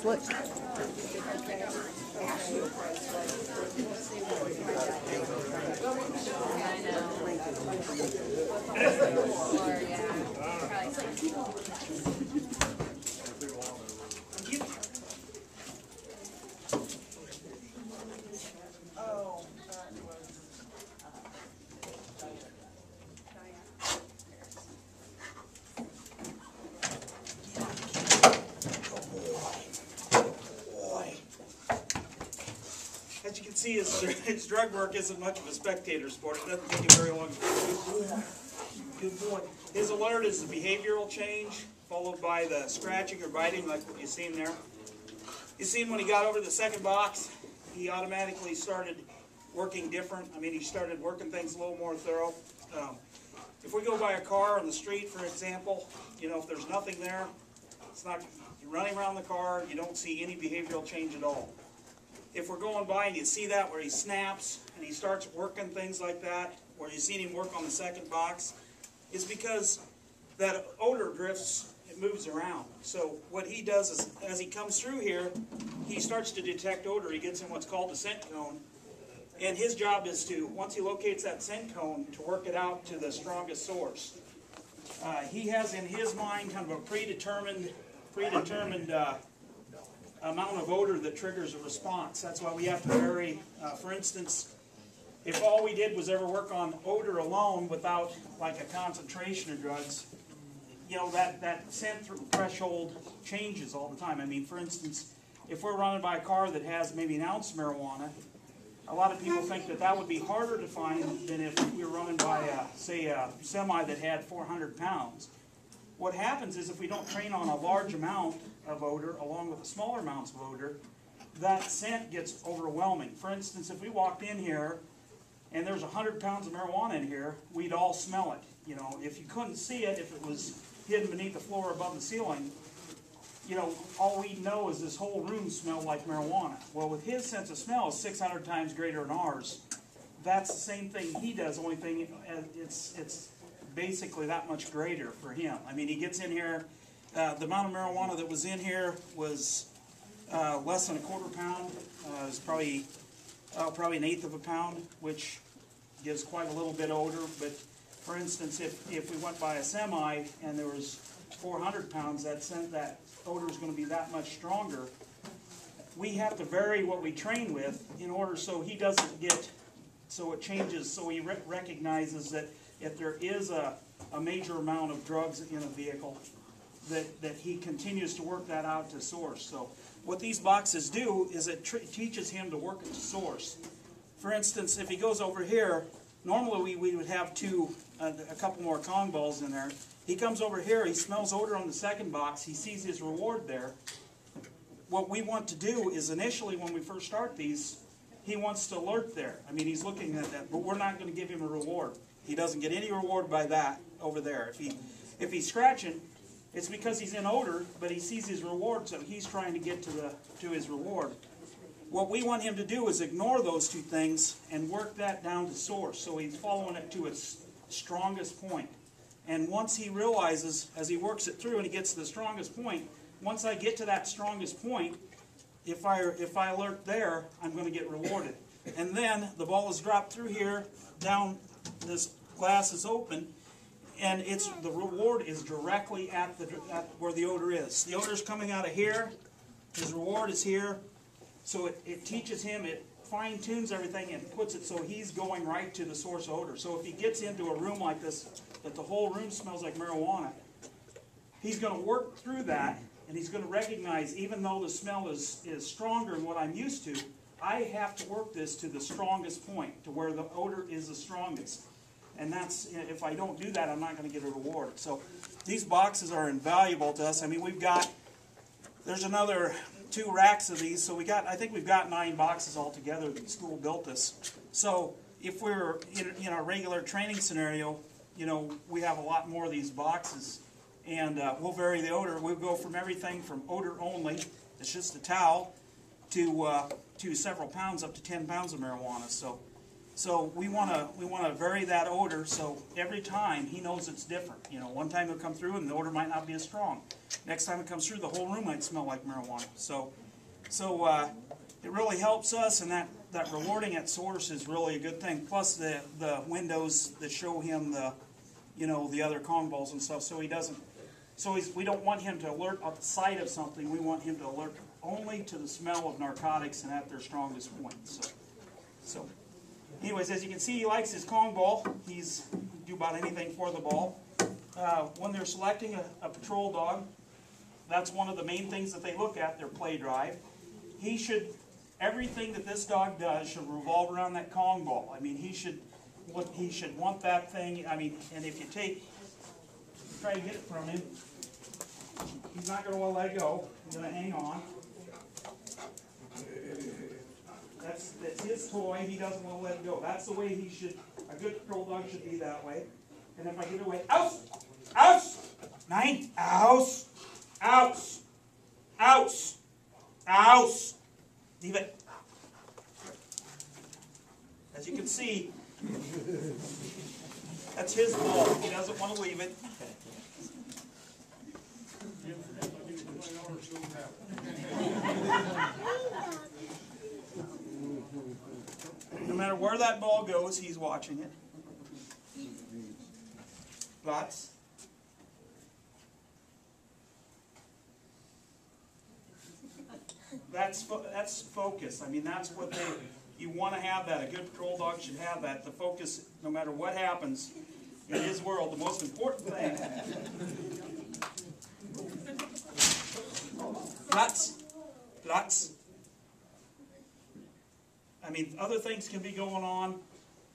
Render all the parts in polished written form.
Just look. As you can see, his drug work isn't much of a spectator sport. It doesn't take him very long. Good boy. His alert is the behavioral change, followed by the scratching or biting, like what you've seen there. You seen when he got over the second box, he automatically started working different. I mean, he started working things a little more thorough. If we go by a car on the street, for example, you know, if there's nothing there, it's not, you're running around the car, you don't see any behavioral change at all. If we're going by and you see that where he snaps and he starts working things like that, where you've seen him work on the second box, it's because that odor drifts, it moves around. So what he does is, as he comes through here, he starts to detect odor. He gets in what's called the scent cone. And his job is to, once he locates that scent cone, to work it out to the strongest source. He has in his mind kind of a predetermined amount of odor that triggers a response. That's why we have to vary. For instance, if all we did was ever work on odor alone without like a concentration of drugs, you know, that scent threshold changes all the time. I mean, for instance, if we're running by a car that has maybe an ounce of marijuana, a lot of people think that that would be harder to find than if we were running by, say, a semi that had 400 pounds. What happens is if we don't train on a large amount of odor along with the smaller amounts of odor, that scent gets overwhelming. For instance, if we walked in here and there's 100 pounds of marijuana in here, we'd all smell it. You know, if you couldn't see it, if it was hidden beneath the floor above the ceiling, you know, all we know is this whole room smelled like marijuana. Well, with his sense of smell is 600 times greater than ours. That's the same thing he does, only thing it's basically that much greater for him. I mean, he gets in here, the amount of marijuana that was in here was less than a quarter pound. It was probably an eighth of a pound, which gives quite a little bit of odor. But for instance, if we went by a semi and there was 400 pounds, that odor is going to be that much stronger. We have to vary what we train with in order so he doesn't get, so it changes, so he recognizes that if there is a major amount of drugs in a vehicle, that he continues to work that out to source. So what these boxes do is it teaches him to work at the source. For instance, if he goes over here, normally we would have a couple more Kong balls in there. He comes over here, he smells odor on the second box, he sees his reward there. What we want to do is initially when we first start these, he wants to alert there. I mean, he's looking at that, but we're not going to give him a reward. He doesn't get any reward by that over there. If he's scratching, it's because he's in odor, but he sees his reward, so he's trying to get to his reward. What we want him to do is ignore those two things and work that down to source, so he's following it to its strongest point. And once he realizes, as he works it through and he gets to the strongest point, once I get to that strongest point, if I alert there, I'm going to get rewarded. And then the ball is dropped through here, down, this glass is open, and the reward is directly at where the odor is. The odor is coming out of here, his reward is here, so it teaches him, it fine-tunes everything and puts it so he's going right to the source odor. So if he gets into a room like this, that the whole room smells like marijuana, he's going to work through that, and he's going to recognize, even though the smell is stronger than what I'm used to, I have to work this to the strongest point, to where the odor is the strongest. And that's, if I don't do that, I'm not going to get a reward. So these boxes are invaluable to us. I mean, there's another 2 racks of these, so I think we've got 9 boxes altogether that the school built us. So if we're in a regular training scenario, you know, we have a lot more of these boxes, and we'll vary the odor. We'll go from everything from odor only, it's just a towel, to several pounds, up to 10 pounds of marijuana. So So we want to vary that odor, so every time he knows it's different. You know, one time it'll come through and the odor might not be as strong. Next time it comes through, the whole room might smell like marijuana. So it really helps us, and that rewarding at source is really a good thing. Plus the windows that show him the other Kong balls and stuff, so he doesn't. So we don't want him to alert at the sight of something. We want him to alert only to the smell of narcotics and at their strongest point. So anyways, as you can see, he likes his Kong ball. He's do about anything for the ball. When they're selecting a patrol dog, that's one of the main things that they look at, their play drive. Everything that this dog does should revolve around that Kong ball. I mean, he should want that thing. I mean, and if you try to get it from him, he's not going to want to let go. He's going to hang on. That's his toy. He doesn't want to let it go. That's the way a good patrol dog should be that way. And if I get away, ouse, ouse, 9, ouse, ouse, ouse, ouse. Leave it. As you can see, that's his ball. He doesn't want to leave it. No matter where that ball goes, he's watching it. Lots. That's focus. I mean, that's what you want to have that. A good patrol dog should have that. The focus, no matter what happens in his world, the most important thing. Lots. I mean, other things can be going on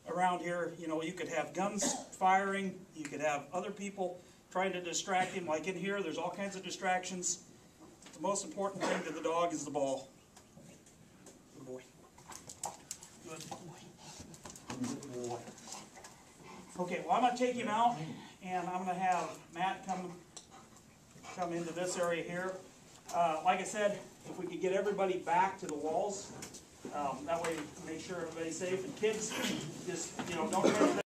around here. You know, you could have guns firing. You could have other people trying to distract him. Like in here, there's all kinds of distractions. The most important thing to the dog is the ball. Good boy. Good boy. Good boy. Okay, well, I'm going to take him out, and I'm going to have Matt come into this area here. Like I said, if we could get everybody back to the walls, that way make sure everybody's safe. And kids, just, don't try to